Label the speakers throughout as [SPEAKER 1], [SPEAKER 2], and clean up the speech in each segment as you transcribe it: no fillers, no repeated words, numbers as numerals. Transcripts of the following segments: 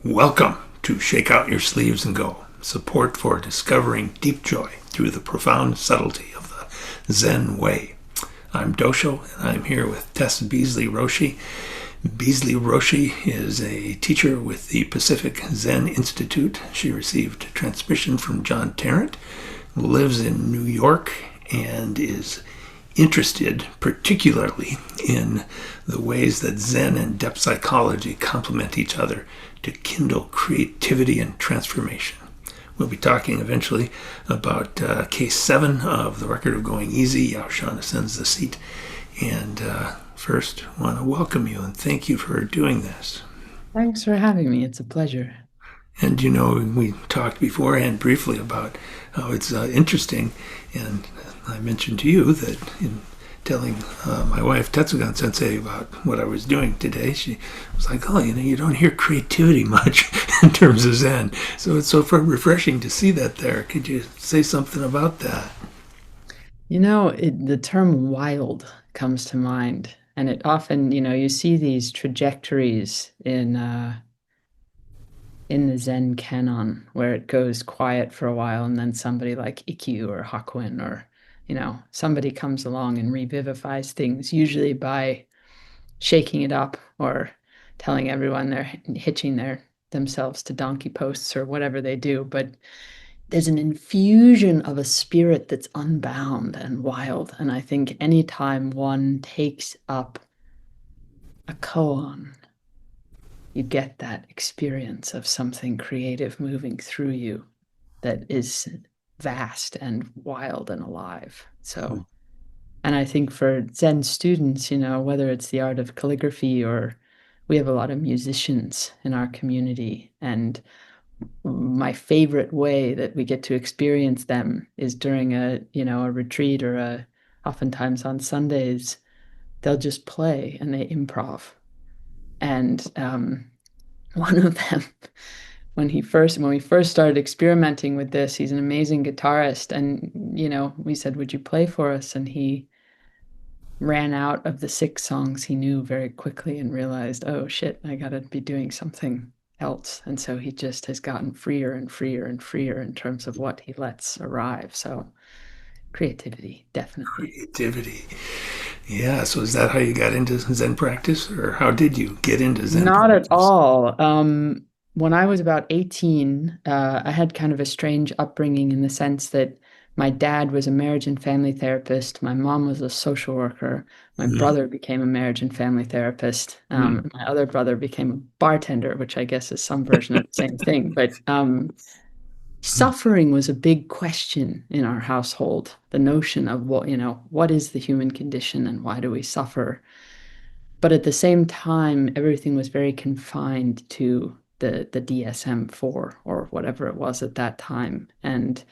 [SPEAKER 1] Welcome to Shake Out Your Sleeves and Go, support for discovering deep joy through the profound subtlety of the Zen way. I'm Dosho, and I'm here with Tess Beasley Roshi. Beasley Roshi is a teacher with the Pacific Zen Institute. She received transmission from John Tarrant, lives in New York, and is interested particularly in the ways that Zen and depth psychology complement each other to kindle creativity and transformation. We'll be talking eventually about case 7 of the record of going easy, Yàoshān ascends the seat. And first, I want to welcome you and thank you for doing this.
[SPEAKER 2] Thanks for having me. It's a pleasure.
[SPEAKER 1] And you know, we talked beforehand briefly about how it's interesting, and I mentioned to you that in telling my wife Tetsugan Sensei about what I was doing today, she was like, "Oh, you don't hear creativity much in terms of Zen, so it's so refreshing to see that there. Could you say something about that?"
[SPEAKER 2] The term wild comes to mind, and it often, you see these trajectories in the Zen canon where it goes quiet for a while and then somebody like Ikkyu or Hakuin or, somebody comes along and revivifies things, usually by shaking it up or telling everyone they're hitching themselves to donkey posts or whatever they do. But there's an infusion of a spirit that's unbound and wild. And I think anytime one takes up a koan, you get that experience of something creative moving through you that is vast and wild and alive. So, and I think for Zen students, whether it's the art of calligraphy or we have a lot of musicians in our community, and my favorite way that we get to experience them is during a retreat or oftentimes on Sundays, they'll just play and they improv. And one of them, when we first started experimenting with this, he's an amazing guitarist, and we said, "Would you play for us?" And he ran out of the 6 songs he knew very quickly and realized, oh shit, I gotta be doing something else. And so he just has gotten freer and freer and freer in terms of what he lets arrive. So creativity, definitely.
[SPEAKER 1] Creativity. Yeah, so is that how you got into Zen practice, or how did you get into Zen
[SPEAKER 2] Not at
[SPEAKER 1] practice?
[SPEAKER 2] all. When I was about 18, I had kind of a strange upbringing in the sense that my dad was a marriage and family therapist. My mom was a social worker. My
[SPEAKER 1] Mm,
[SPEAKER 2] brother became a marriage and family therapist.
[SPEAKER 1] mm,
[SPEAKER 2] My other brother became a bartender, which I guess is some version of the same thing. But
[SPEAKER 1] mm.
[SPEAKER 2] suffering was a big question in our household. The notion of what is the human condition and why do we suffer? But at the same time, everything was very confined to the DSM-4 or whatever it was at that time. And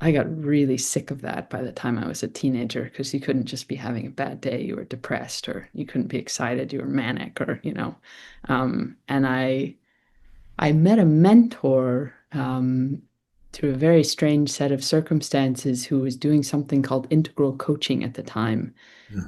[SPEAKER 2] I got really sick of that by the time I was a teenager because you couldn't just be having a bad day, you were depressed, or you couldn't be excited, you were manic, or. And I met a mentor through a very strange set of circumstances who was doing something called integral coaching at the time,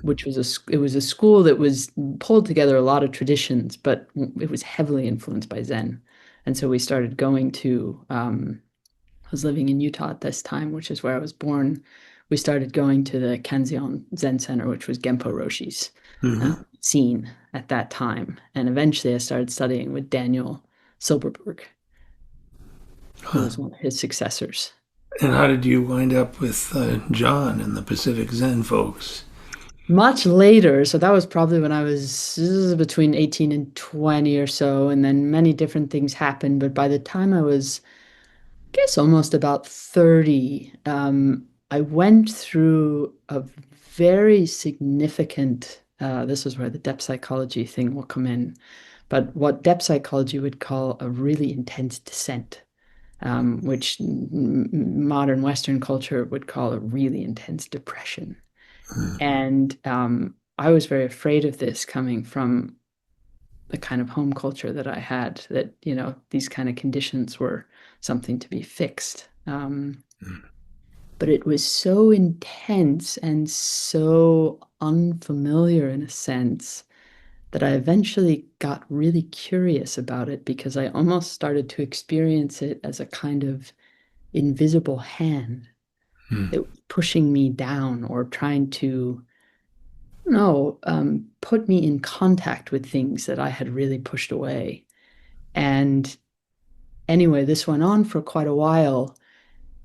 [SPEAKER 2] which was it was a school that was pulled together a lot of traditions, but it was heavily influenced by Zen. And so we started going to, I was living in Utah at this time, which is where I was born. We started going to the Kanzeon Zen Center, which was Genpo Roshi's
[SPEAKER 1] Mhm.
[SPEAKER 2] scene at that time. And eventually I started studying with Daniel Silberberg, who
[SPEAKER 1] Huh.
[SPEAKER 2] was one of his successors.
[SPEAKER 1] And how did you wind up with John and the Pacific Zen folks?
[SPEAKER 2] Much later, so that was probably when I was between 18 and 20 or so, and then many different things happened. But by the time I was, I guess, almost about 30, I went through a very significant, this is where the depth psychology thing will come in, but what depth psychology would call a really intense descent, which modern Western culture would call a really intense depression.
[SPEAKER 1] Mm,
[SPEAKER 2] And I was very afraid of this coming from the kind of home culture that I had, that, these kind of conditions were something to be fixed.
[SPEAKER 1] mm,
[SPEAKER 2] But it was so intense and so unfamiliar in a sense that I eventually got really curious about it because I almost started to experience it as a kind of invisible hand
[SPEAKER 1] Hmm.
[SPEAKER 2] that was pushing me down or trying to, no, put me in contact with things that I had really pushed away. And anyway, this went on for quite a while.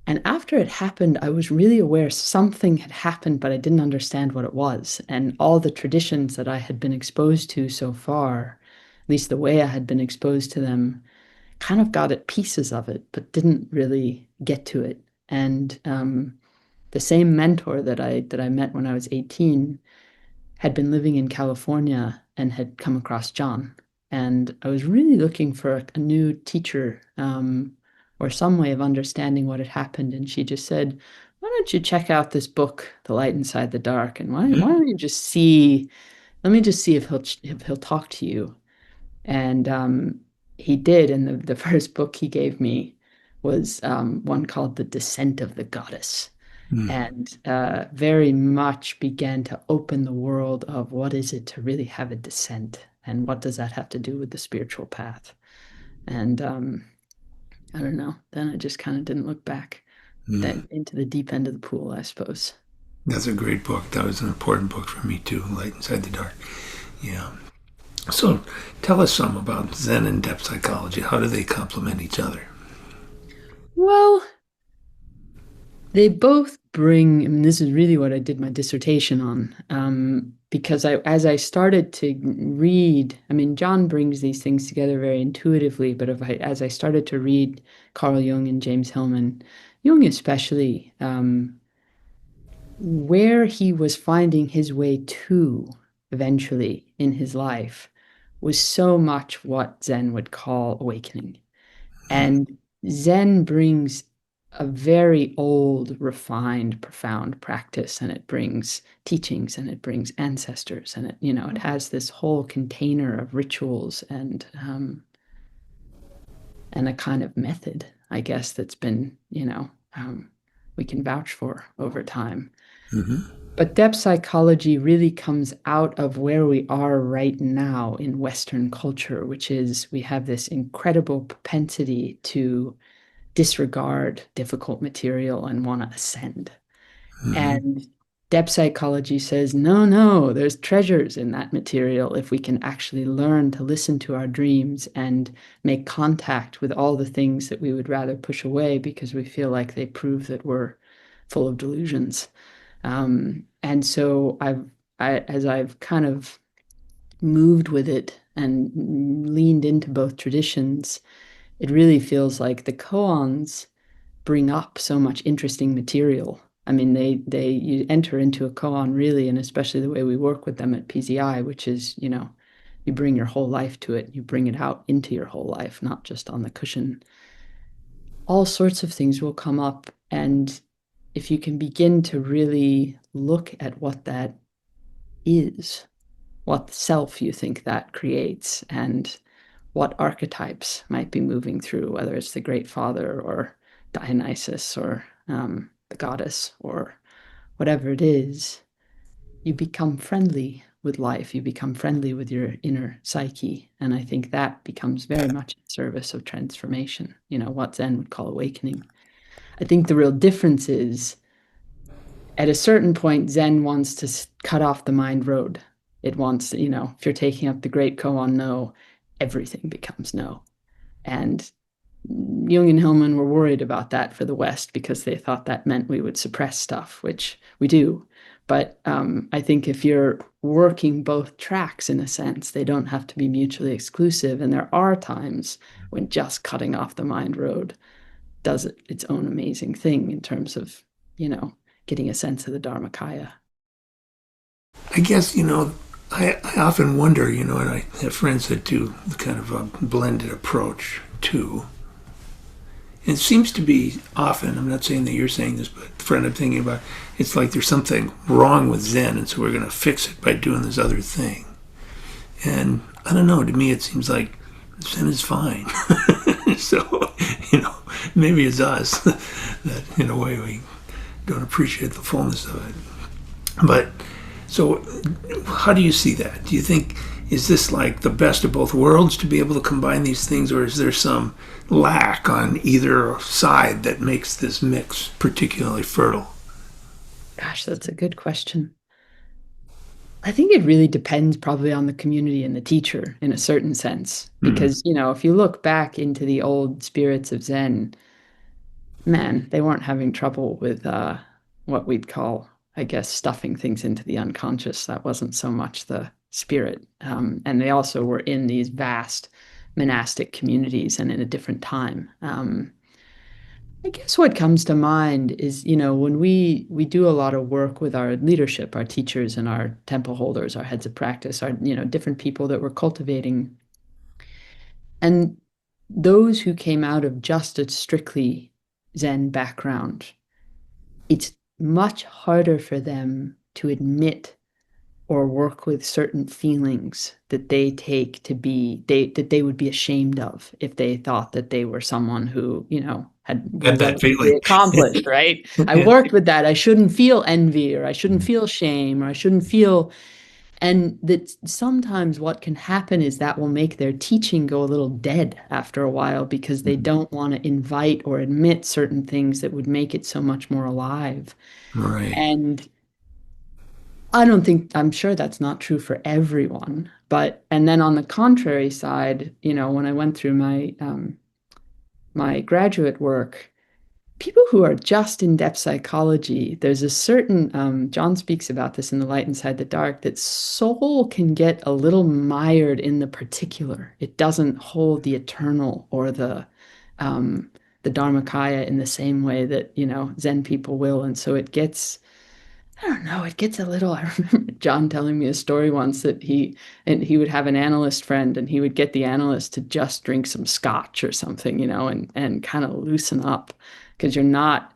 [SPEAKER 2] And after it happened, I was really aware something had happened, but I didn't understand what it was. And all the traditions that I had been exposed to so far, at least the way I had been exposed to them, kind of got at pieces of it, but didn't really get to it. And the same mentor that I met when I was 18 had been living in California and had come across John. And I was really looking for a new teacher, or some way of understanding what had happened. And she just said, "Why don't you check out this book, The Light Inside the Dark? And why don't you just see, let me just see if he'll talk to you." And he did. And the first book he gave me was one called The Descent of the Goddess,
[SPEAKER 1] Hmm.
[SPEAKER 2] and very much began to open the world of what is it to really have a descent, and what does that have to do with the spiritual path. And I don't know. Then I just kind of didn't look back,
[SPEAKER 1] Hmm.
[SPEAKER 2] then into the deep end of the pool, I suppose.
[SPEAKER 1] That's a great book. That was an important book for me too, Light Inside the Dark. Yeah. So tell us some about Zen and depth psychology. How do they complement each other?
[SPEAKER 2] Well, they both bring, I mean, this is really what I did my dissertation on, because as I started to read, I mean, John brings these things together very intuitively, but as I started to read Carl Jung and James Hillman, Jung especially, where he was finding his way to eventually in his life was so much what Zen would call awakening. And Zen brings a very old, refined, profound practice, and it brings teachings, and it brings ancestors, and it has this whole container of rituals and a kind of method, I guess, that's been, we can vouch for over time.
[SPEAKER 1] Mm-hmm.
[SPEAKER 2] But depth psychology really comes out of where we are right now in Western culture, which is we have this incredible propensity to disregard difficult material and want to ascend.
[SPEAKER 1] Mm-hmm.
[SPEAKER 2] And depth psychology says, no, no, there's treasures in that material if we can actually learn to listen to our dreams and make contact with all the things that we would rather push away because we feel like they prove that we're full of delusions. And so as I've kind of moved with it and leaned into both traditions, it really feels like the koans bring up so much interesting material. I mean, you enter into a koan really, and especially the way we work with them at PZI, which is, you bring your whole life to it, you bring it out into your whole life, not just on the cushion. All sorts of things will come up, and if you can begin to really look at what that is, what self you think that creates, and what archetypes might be moving through, whether it's the Great Father or Dionysus or the goddess or whatever it is, you become friendly with life. You become friendly with your inner psyche. And I think that becomes very much in service of transformation, what Zen would call awakening. I think the real difference is at a certain point, Zen wants to cut off the mind road. It wants, if you're taking up the great koan no, everything becomes no. And Jung and Hillman were worried about that for the West because they thought that meant we would suppress stuff, which we do. But I think if you're working both tracks in a sense, they don't have to be mutually exclusive. And there are times when just cutting off the mind road does its own amazing thing in terms of, getting a sense of the Dharmakaya.
[SPEAKER 1] I guess, I often wonder, and I have friends that do kind of a blended approach too. And it seems to be often, I'm not saying that you're saying this, but the friend I'm thinking about, it's like there's something wrong with Zen, and so we're going to fix it by doing this other thing. And I don't know, to me it seems like Zen is fine. So, maybe it's us that in a way we don't appreciate the fullness of it. But so how do you see that? Do you think is this like the best of both worlds to be able to combine these things, or is there some lack on either side that makes this mix particularly fertile?
[SPEAKER 2] Gosh, that's a good question. I think it really depends probably on the community and the teacher in a certain sense.
[SPEAKER 1] Mm,
[SPEAKER 2] Because, if you look back into the old spirits of Zen, man, they weren't having trouble with what we'd call, I guess, stuffing things into the unconscious. That wasn't so much the spirit. And they also were in these vast monastic communities and in a different time. I guess what comes to mind is, when we do a lot of work with our leadership, our teachers and our temple holders, our heads of practice, our, different people that we're cultivating. And those who came out of just a strictly Zen background, it's much harder for them to admit or work with certain feelings that they take to be that they would be ashamed of if they thought that they were someone who, had were
[SPEAKER 1] got that
[SPEAKER 2] relatively
[SPEAKER 1] feeling.
[SPEAKER 2] accomplished, right? I
[SPEAKER 1] Yeah.
[SPEAKER 2] worked with that. I shouldn't feel envy or I shouldn't feel shame or I shouldn't feel. And that sometimes what can happen is that will make their teaching go a little dead after a while because they don't want to invite or admit certain things that would make it so much more alive.
[SPEAKER 1] Right.
[SPEAKER 2] And I'm sure that's not true for everyone. And then on the contrary side, when I went through my graduate work, people who are just in depth psychology, there's a certain, John speaks about this in The Light Inside the Dark, that soul can get a little mired in the particular. It doesn't hold the eternal or the Dharmakaya in the same way that, Zen people will. And so I don't know, it gets a little. I remember John telling me a story once that he would have an analyst friend and he would get the analyst to just drink some scotch or something, and kind of loosen up because you're not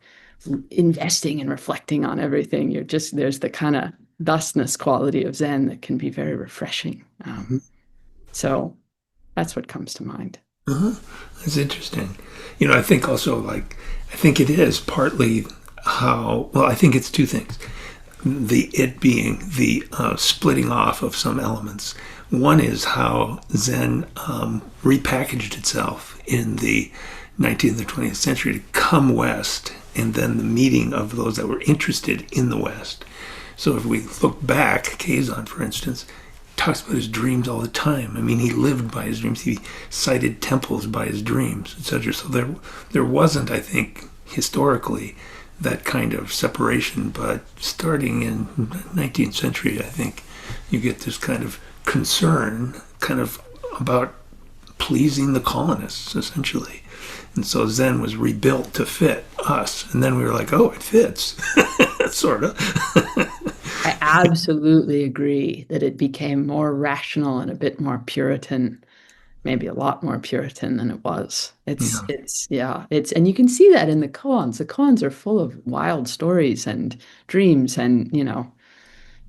[SPEAKER 2] investing and reflecting on everything. There's the kind of thusness quality of Zen that can be very refreshing. So that's what comes to mind.
[SPEAKER 1] Uh-huh. That's interesting. I think also, I think it is partly well, I think it's two things. It being the splitting off of some elements. One is how Zen repackaged itself in the 19th or 20th century to come west, and then the meeting of those that were interested in the West. So if we look back, Kazan, for instance, talks about his dreams all the time. I mean, he lived by his dreams. He cited temples by his dreams, etc. So there wasn't, I think, historically, that kind of separation. But starting in 19th century, I think you get this kind of concern, kind of about pleasing the colonists, essentially. And so Zen was rebuilt to fit us. And then we were like, oh, it fits, sort of.
[SPEAKER 2] I absolutely agree that it became more rational and a bit more Puritan, maybe a lot more Puritan than it was.
[SPEAKER 1] Yeah.
[SPEAKER 2] And you can see that in the koans. The koans are full of wild stories and dreams. And,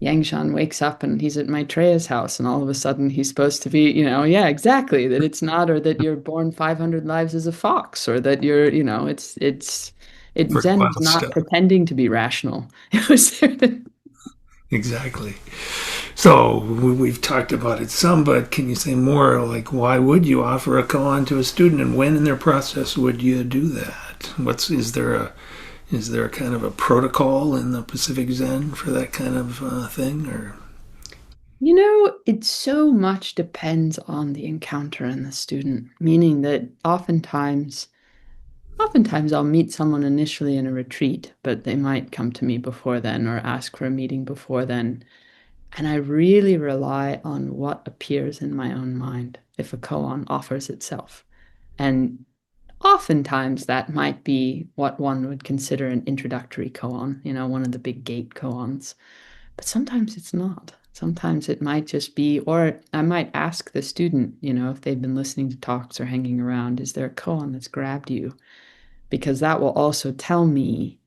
[SPEAKER 2] Yàoshān wakes up and he's at Maitreya's house, and all of a sudden he's supposed to be, yeah, exactly, that it's not, or that you're born 500 lives as a fox, or that you're,
[SPEAKER 1] Very
[SPEAKER 2] Zen was
[SPEAKER 1] wild
[SPEAKER 2] not
[SPEAKER 1] stuff.
[SPEAKER 2] pretending to be rational. It was there that
[SPEAKER 1] Exactly. So we've talked about it some, but can you say more? Like, why would you offer a koan to a student, and when in their process would you do that? Is there a kind of a protocol in the Pacific Zen for that kind of thing, or?
[SPEAKER 2] It so much depends on the encounter and the student, meaning that oftentimes I'll meet someone initially in a retreat, but they might come to me before then or ask for a meeting before then. And I really rely on what appears in my own mind if a koan offers itself. And oftentimes that might be what one would consider an introductory koan, one of the big gate koans. But sometimes it's not. Sometimes it might just be, or I might ask the student, if they've been listening to talks or hanging around, is there a koan that's grabbed you? Because that will also tell me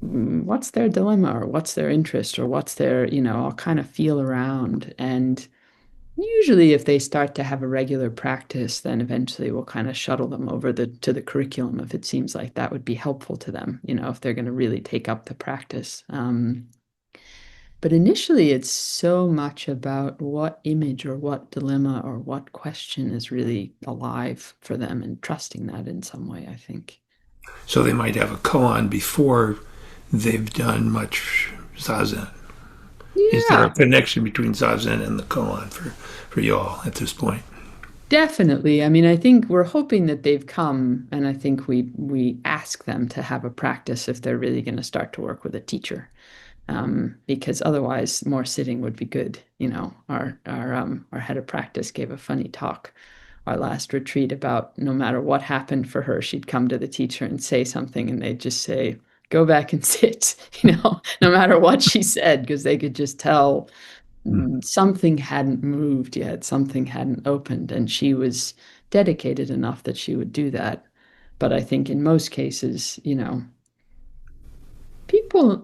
[SPEAKER 2] what's their dilemma or what's their interest or what's their, I'll kind of feel around. And usually if they start to have a regular practice, then eventually we'll kind of shuttle them over to the curriculum if it seems like that would be helpful to them, if they're going to really take up the practice. But initially, it's so much about what image or what dilemma or what question is really alive for them and trusting that in some way, I think.
[SPEAKER 1] So they might have a koan before they've done much zazen. Is there a
[SPEAKER 2] Yeah,
[SPEAKER 1] connection between zazen and the koan for y'all at this point?
[SPEAKER 2] definitely. I mean, I think we're hoping that they've come, and I think we ask them to have a practice if they're really going to start to work with a teacher. Because otherwise more sitting would be good. You know, our head of practice gave a funny talk our last retreat about no matter what happened for her, she'd come to the teacher and say something, and they'd just say, "Go back and sit," no matter what she said, because they could just tell something hadn't moved yet, something hadn't opened, and she was dedicated enough that she would do that. But I think in most cases,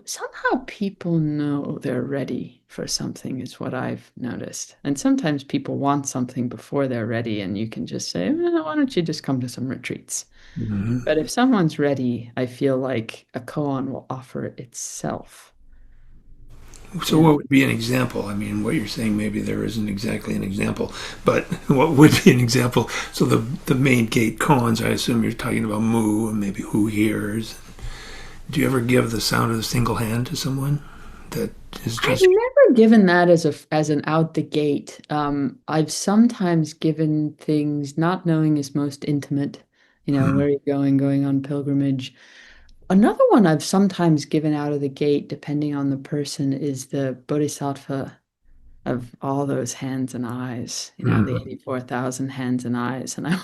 [SPEAKER 2] somehow people know they're ready for something, is what I've noticed. And sometimes people want something before they're ready, and you can just say, well, why don't you just come to some retreats?
[SPEAKER 1] Mm-hmm.
[SPEAKER 2] But if someone's ready, I feel like a koan will offer itself.
[SPEAKER 1] So,
[SPEAKER 2] Yeah.
[SPEAKER 1] what would be an example? I mean, what you're saying, maybe there isn't exactly an example, but what would be an example? So, the main gate koans, I assume you're talking about mu and maybe who hears. Do you ever give the sound of the single hand to someone that is
[SPEAKER 2] I've
[SPEAKER 1] just?
[SPEAKER 2] never given that as an out the gate. I've sometimes given things not knowing is most intimate. Where
[SPEAKER 1] Hmm,
[SPEAKER 2] are you going? Going on pilgrimage. Another one I've sometimes given out of the gate, depending on the person, is the Bodhisattva of all those hands and eyes, the
[SPEAKER 1] hmm,
[SPEAKER 2] 84,000 hands and eyes. And I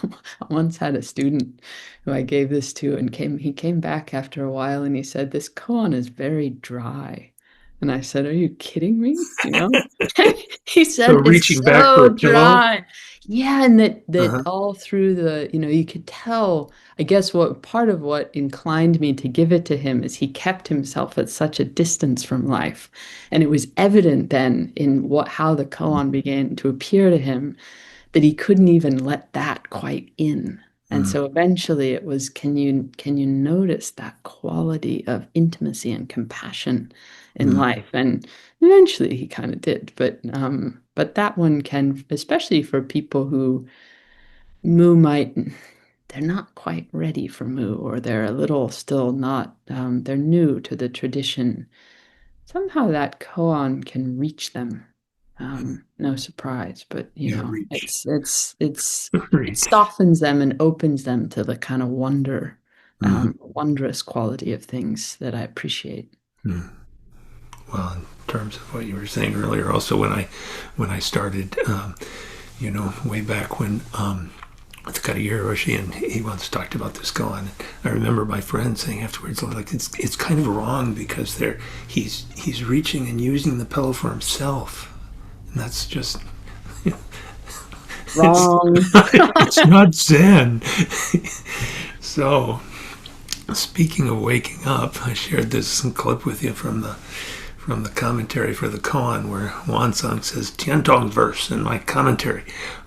[SPEAKER 2] once had a student who I gave this to, and he came back after a while and he said, "This koan is very dry." And I said, "Are you kidding me?" He
[SPEAKER 1] So,
[SPEAKER 2] said, "It's
[SPEAKER 1] reaching back for
[SPEAKER 2] so
[SPEAKER 1] a pillow.
[SPEAKER 2] dry." Yeah, and that
[SPEAKER 1] Uh-huh.
[SPEAKER 2] all through you could tell. I guess what part of what inclined me to give it to him is he kept himself at such a distance from life. And it was evident then in how the koan began to appear to him that he couldn't even let that quite in. And
[SPEAKER 1] Mm,
[SPEAKER 2] so eventually it was, can you notice that quality of intimacy and compassion in
[SPEAKER 1] mm,
[SPEAKER 2] life? And eventually he kind of did. But that one can, especially for people who moo might they're not quite ready for moo, or they're a little still not they're new to the tradition. Somehow that koan can reach them. No surprise, but
[SPEAKER 1] yeah, reach,
[SPEAKER 2] it
[SPEAKER 1] reach.
[SPEAKER 2] softens them and opens them to the kind of
[SPEAKER 1] Mm,
[SPEAKER 2] wondrous quality of things that I appreciate.
[SPEAKER 1] mm. Well, in terms of what you were saying earlier, also when I started, way back when with Roshi, and he once talked about this going. I remember my friend saying afterwards, like it's kind of wrong because he's reaching and using the pillow for himself, and that's just it's
[SPEAKER 2] Wrong.
[SPEAKER 1] it's not Zen. So speaking of waking up, I shared this clip with you from the commentary for the koan, where Wansong says Tiantong's verse and my commentary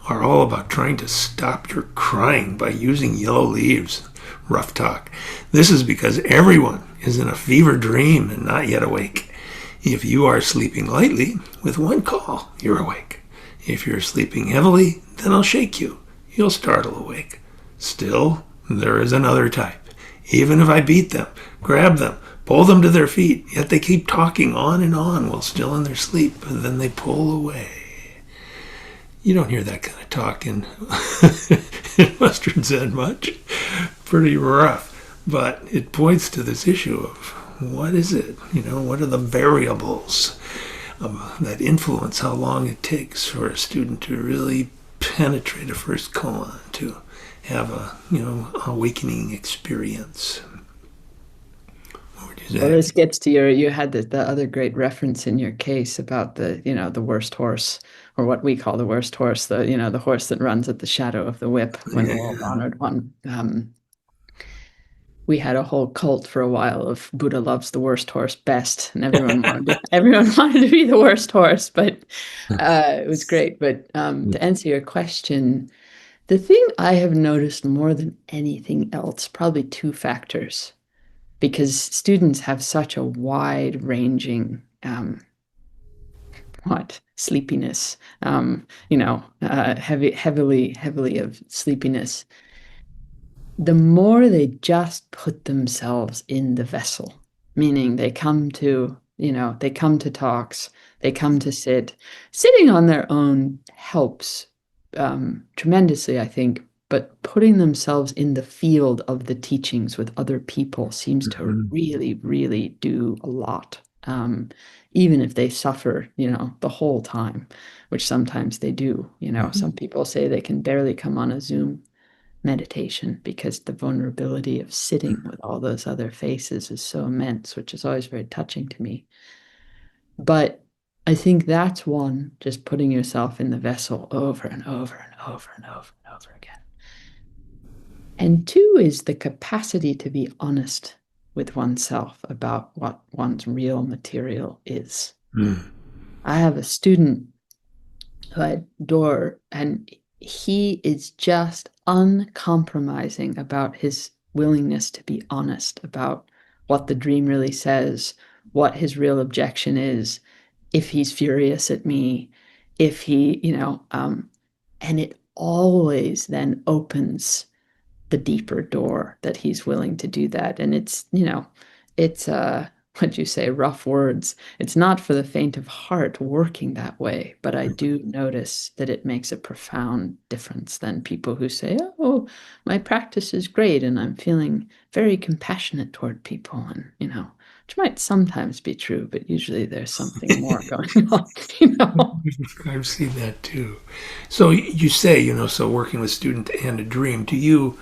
[SPEAKER 1] are all about trying to stop your crying by using yellow leaves. Rough talk. This is because everyone is in a fever dream and not yet awake. If you are sleeping lightly, with one call, you're awake. If you're sleeping heavily, then I'll shake you. You'll startle awake. Still, there is another type. Even if I beat them, grab them, pull them to their feet, yet they keep talking on and on while still in their sleep, and then they pull away. You don't hear that kind of talk in Western Zen much. Pretty rough. But it points to this issue of what is it? What are the variables that influence how long it takes for a student to really penetrate a first koan, to have a awakening experience. What would you
[SPEAKER 2] Well,
[SPEAKER 1] say?
[SPEAKER 2] this gets to you had the other great reference in your case about the worst horse, or what we call the worst horse, the horse that runs at the shadow of the whip when the world
[SPEAKER 1] Yeah.
[SPEAKER 2] honored one. We had a whole cult for a while of Buddha loves the worst horse best, and everyone wanted to be the worst horse, but it was great. But to answer your question, the thing I have noticed more than anything else, probably two factors, because students have such a wide ranging what, sleepiness, heavily of sleepiness, the more they just put themselves in the vessel, meaning they come to talks, they come to sit. Sitting on their own helps tremendously, I think, but putting themselves in the field of the teachings with other people seems to
[SPEAKER 1] Mhm.
[SPEAKER 2] really, really do a lot. Even if they suffer, the whole time, which sometimes they do. Some people say they can barely come on a Zoom meditation because the vulnerability of sitting with all those other faces is so immense, which is always very touching to me. But I think that's one, just putting yourself in the vessel over and over and over and over and over again. And two is the capacity to be honest with oneself about what one's real material is.
[SPEAKER 1] Mm.
[SPEAKER 2] I have a student who I adore, and he is just uncompromising about his willingness to be honest about what the dream really says, what his real objection is, if he's furious at me, if he, and it always then opens the deeper door that he's willing to do that. And it's what'd you say, rough words. It's not for the faint of heart working that way, but I do notice that it makes a profound difference than people who say, oh, my practice is great and I'm feeling very compassionate toward people. And, which might sometimes be true, but usually there's something more going on.
[SPEAKER 1] I've seen that too. So you say, so working with student and a dream, do you,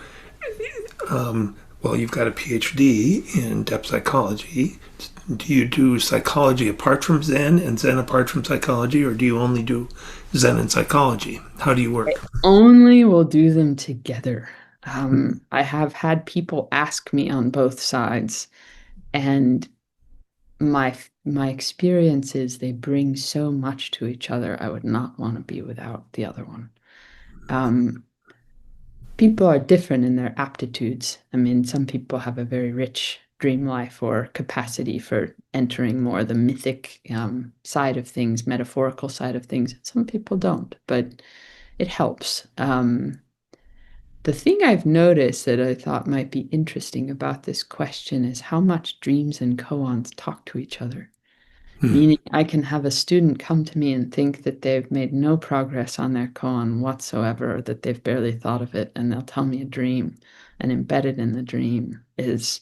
[SPEAKER 1] well, you've got a PhD in depth psychology. Do you do psychology apart from Zen and Zen apart from psychology, or do you only do Zen and psychology? How do you
[SPEAKER 2] I
[SPEAKER 1] work?
[SPEAKER 2] only will do them together. I have had people ask me on both sides, and my experience is they bring so much to each other. I would not want to be without the other one. Um, People are different in their aptitudes. I mean, some people have a very rich dream life or capacity for entering more the mythic side of things, metaphorical side of things. Some people don't, but it helps. The thing I've noticed that I thought might be interesting about this question is how much dreams and koans talk to each other.
[SPEAKER 1] Hmm.
[SPEAKER 2] Meaning, I can have a student come to me and think that they've made no progress on their koan whatsoever, that they've barely thought of it, and they'll tell me a dream. And embedded in the dream is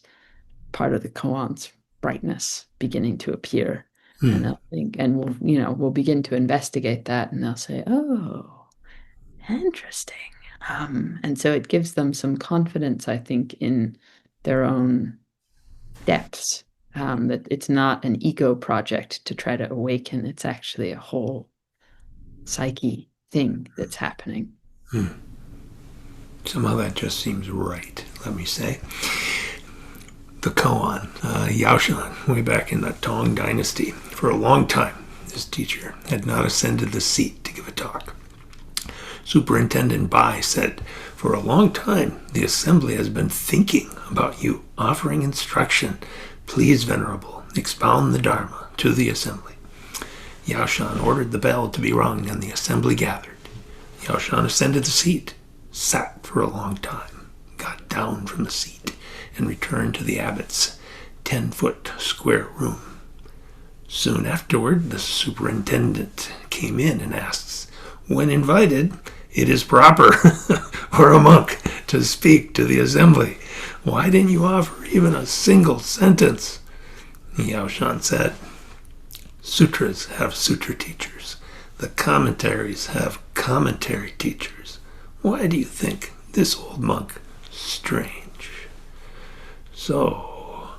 [SPEAKER 2] part of the koan's brightness beginning to appear. And
[SPEAKER 1] Hmm.
[SPEAKER 2] they'll think, and we'll begin to investigate that, and they'll say, "Oh, interesting." And so it gives them some confidence, I think, in their own depths. That it's not an ego project to try to awaken, it's actually a whole psyche thing that's happening.
[SPEAKER 1] Hmm. Somehow that just seems right, let me say. The koan, Yàoshān, way back in the Tang Dynasty. For a long time, this teacher had not ascended the seat to give a talk. Superintendent Bai said, "For a long time, the assembly has been thinking about you offering instruction. Please, Venerable, expound the Dharma to the assembly." Yàoshān ordered the bell to be rung, and the assembly gathered. Yàoshān ascended the seat, sat for a long time, got down from the seat, and returned to the abbot's 10-foot square room. Soon afterward, the superintendent came in and asks, "When invited, it is proper for a monk to speak to the assembly. Why didn't you offer even a single sentence?" Yàoshān said, "Sutras have sutra teachers. The commentaries have commentary teachers. Why do you think this old monk strange?" So,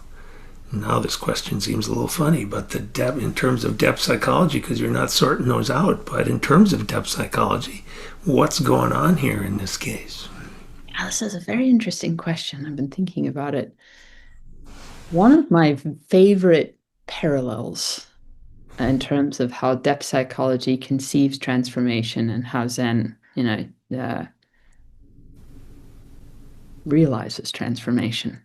[SPEAKER 1] now this question seems a little funny, but the depth, in terms of depth psychology, because you're not sorting those out, but in terms of depth psychology, what's going on here in this case?
[SPEAKER 2] Yeah, this is a very interesting question. I've been thinking about it. One of my favorite parallels in terms of how depth psychology conceives transformation and how Zen, realizes transformation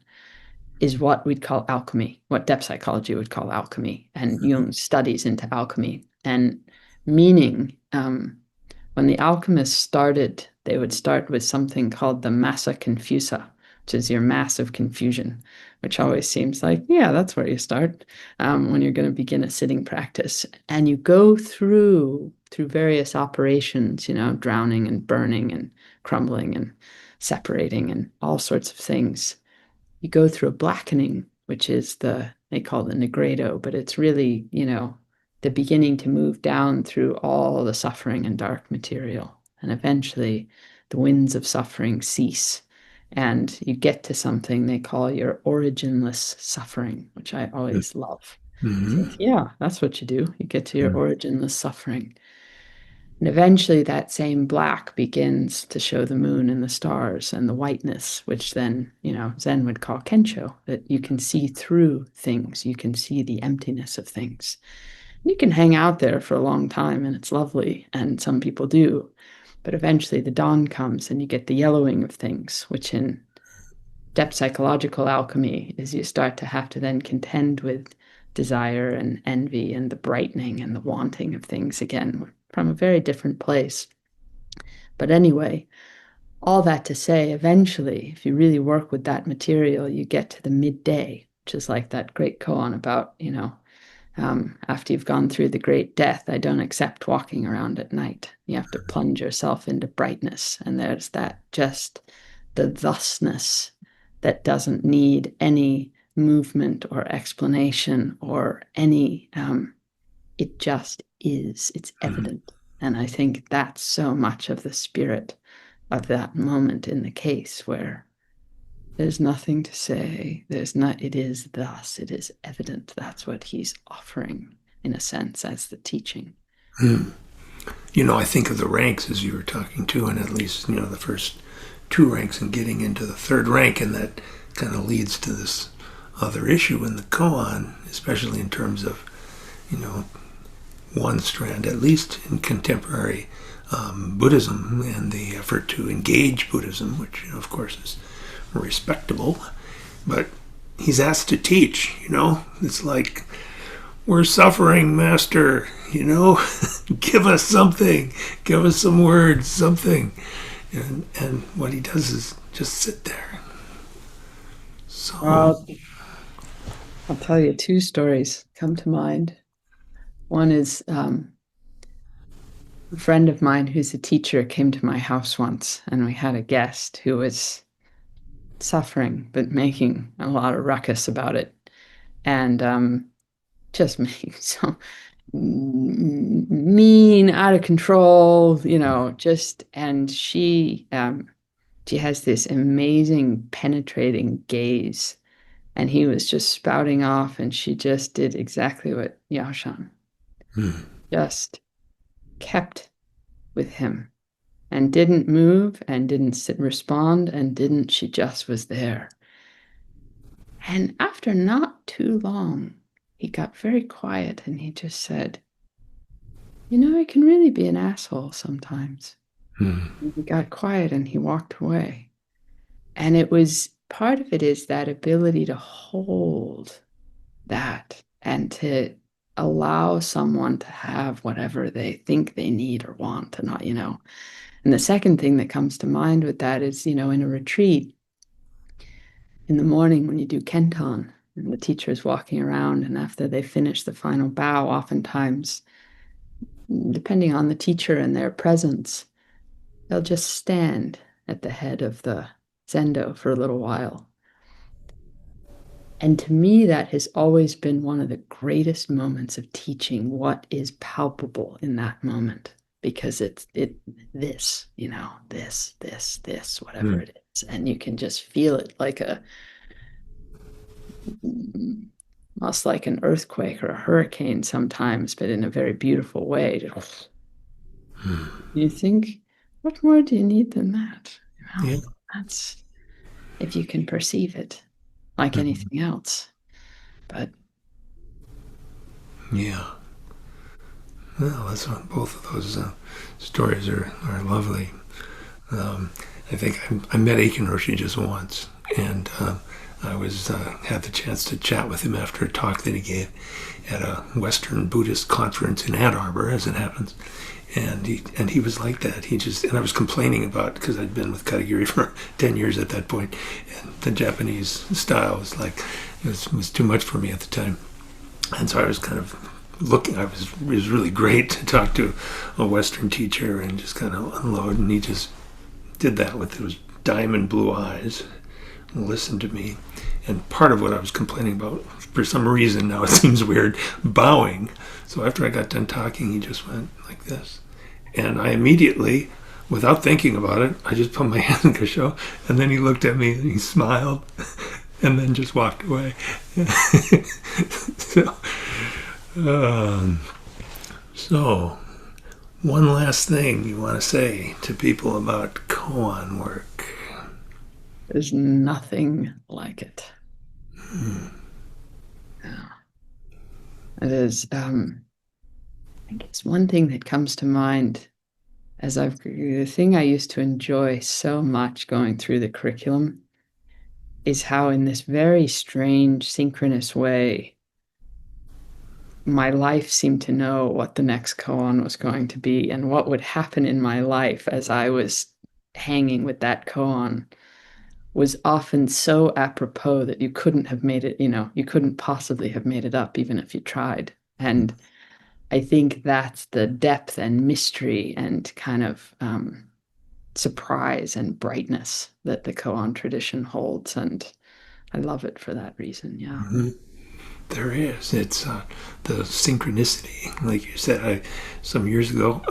[SPEAKER 2] is what we'd call alchemy, what depth psychology would call alchemy, and Jung's studies into alchemy. And meaning. When the alchemists started, they would start with something called the massa confusa, which is your mass of confusion, which always seems like, yeah, that's where you start when you're going to begin a sitting practice. And you go through various operations, drowning and burning and crumbling and separating and all sorts of things. You go through a blackening, which is they call the negredo, but it's really, the beginning to move down through all the suffering and dark material. And eventually the winds of suffering cease. And you get to something they call your originless suffering, which I always love.
[SPEAKER 1] Mm-hmm.
[SPEAKER 2] So, yeah, that's what you do. You get to your originless suffering. And eventually that same black begins to show the moon and the stars and the whiteness, which then, Zen would call kensho, that you can see through things. You can see the emptiness of things. You can hang out there for a long time and it's lovely, and some people do. But eventually the dawn comes and you get the yellowing of things, which in depth psychological alchemy is you start to have to then contend with desire and envy and the brightening and the wanting of things again from a very different place. But anyway, all that to say, eventually, if you really work with that material, you get to the midday, which is like that great koan about, after you've gone through the great death, I don't accept walking around at night. You have to plunge yourself into brightness. And there's that just the thusness that doesn't need any movement or explanation or any, it just is. It's evident. And I think that's so much of the spirit of that moment in the case where there's nothing to say. It is thus, it is evident. That's what he's offering, in a sense, as the teaching.
[SPEAKER 1] I think of the ranks as you were talking to, and at least, the first two ranks and getting into the third rank, and that kind of leads to this other issue in the koan, especially in terms of, one strand, at least in contemporary Buddhism and the effort to engage Buddhism, which, of course, is respectable, but he's asked to teach. It's like, we're suffering, master, give us something, give us some words, something. And what he does is just sit there. So
[SPEAKER 2] I'll tell you two stories come to mind. One is a friend of mine who's a teacher came to my house once, and we had a guest who was suffering but making a lot of ruckus about it, and just making so mean, out of control, and she has this amazing penetrating gaze, and he was just spouting off, and she just did exactly what Yàoshān just kept with him and didn't move and didn't respond and didn't. She just was there. And after not too long, he got very quiet and he just said, I can really be an asshole sometimes. And he got quiet and he walked away. And it was, part of it is that ability to hold that and to allow someone to have whatever they think they need or want, and not, And the second thing that comes to mind with that is, in a retreat, in the morning when you do kenton, and the teacher is walking around, and after they finish the final bow, oftentimes, depending on the teacher and their presence, they'll just stand at the head of the zendo for a little while. And to me, that has always been one of the greatest moments of teaching what is palpable in that moment, because it's this, whatever it is. And you can just feel it like almost like an earthquake or a hurricane sometimes, but in a very beautiful way. You think, what more do you need than that?
[SPEAKER 1] Yeah.
[SPEAKER 2] That's, if you can perceive it, like anything else. But
[SPEAKER 1] yeah, well, that's what, both of those stories are lovely. I think I met Aiken Roshi just once, and I was had the chance to chat with him after a talk that he gave at a Western Buddhist conference in Ann Arbor, as it happens. And he was like that. And I was complaining about, because I'd been with Katagiri for 10 years at that point, and the Japanese style was like, it was too much for me at the time. And so I was kind of it was really great to talk to a Western teacher and just kind of unload. And he just did that with those diamond blue eyes and listened to me. And part of what I was complaining about, for some reason, now it seems weird, bowing. So after I got done talking, he just went like this. And I immediately, without thinking about it, I just put my hand in Kasho, and then he looked at me and he smiled and then just walked away. So, one last thing you want to say to people about koan work?
[SPEAKER 2] There's nothing like it. Yeah. It is, I guess one thing that comes to mind the thing I used to enjoy so much going through the curriculum is how, in this very strange, synchronous way, my life seemed to know what the next koan was going to be, and what would happen in my life as I was hanging with that koan was often so apropos that you couldn't have made it, you couldn't possibly have made it up even if you tried. And I think that's the depth and mystery and kind of surprise and brightness that the koan tradition holds. And I love it for that reason, yeah.
[SPEAKER 1] Mm-hmm. There is. It's the synchronicity. Like you said, some years ago,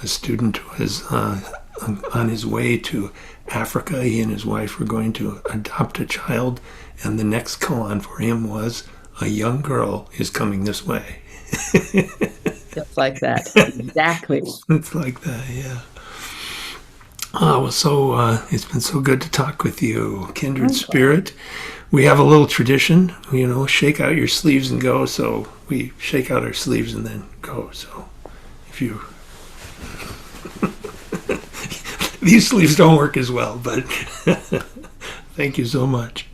[SPEAKER 1] a student was on his way to Africa. He and his wife were going to adopt a child, and the next koan for him was, a young girl is coming this way.
[SPEAKER 2] Just like that. Exactly.
[SPEAKER 1] It's like that, yeah. It's been so good to talk with you, kindred spirit. We have a little tradition, shake out your sleeves and go. So we shake out our sleeves and then go. So if you... These sleeves don't work as well, but thank you so much.